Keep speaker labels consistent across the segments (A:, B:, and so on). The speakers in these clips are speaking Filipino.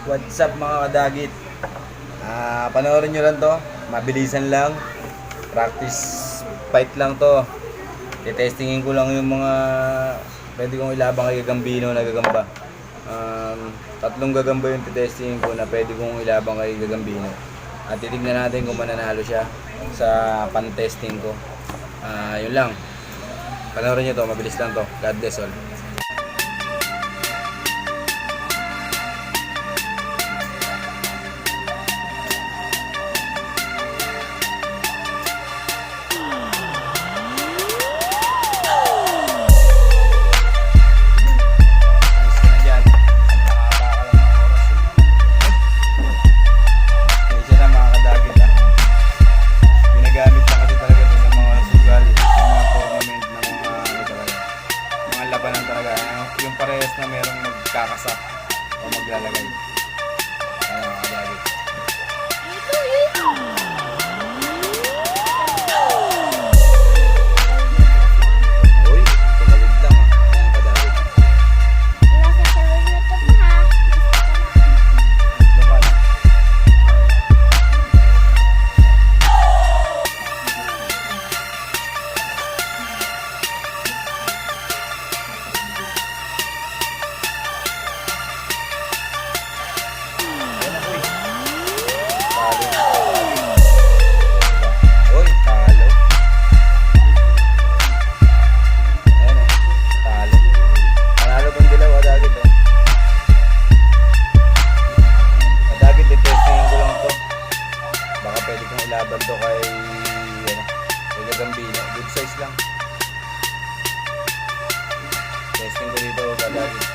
A: What's up mga kadagit? Panoorin nyo lang to. Mabilisan lang. Practice fight lang to. Testingin ko lang yung mga pwede kong ilabang kay Gagambino na gagamba. Tatlong gagamba yung testingin ko na pwede kong ilabang kay Gagambino. At titignan natin kung mananalo siya sa pan-testing ko. Yun lang. Panoorin nyo to. Mabilis lang to. God bless all. Labanan talaga yung parehas na merong magkakasa o maglalagay. Kadagit. Uy, tumawid lang kadagit. Pwede kong ilaban to kay Gagambino. Good size lang. Testing ko dito kadagit.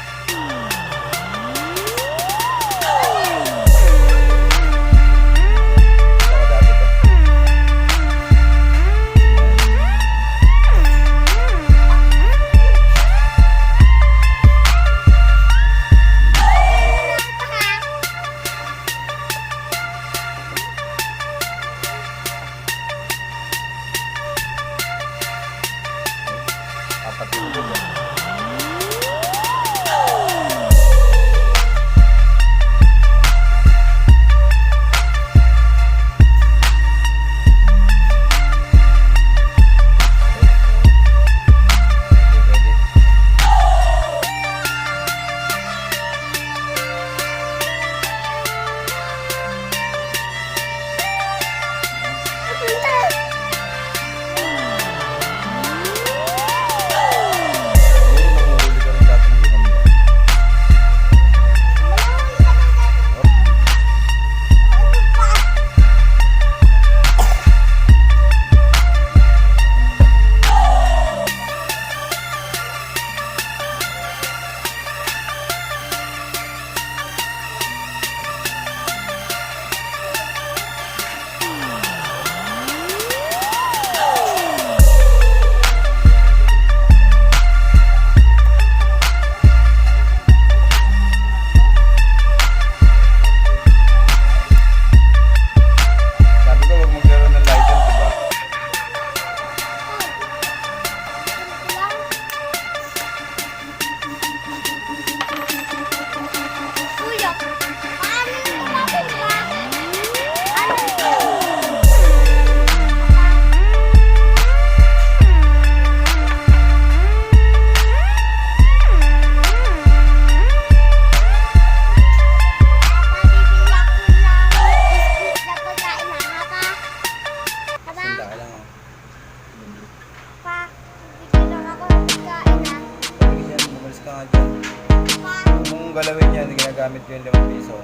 A: Kung galawin yan, ginagamit ko yung 5 piso.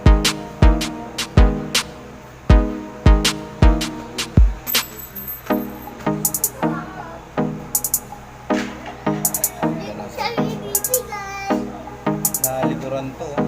A: Nalikuran to.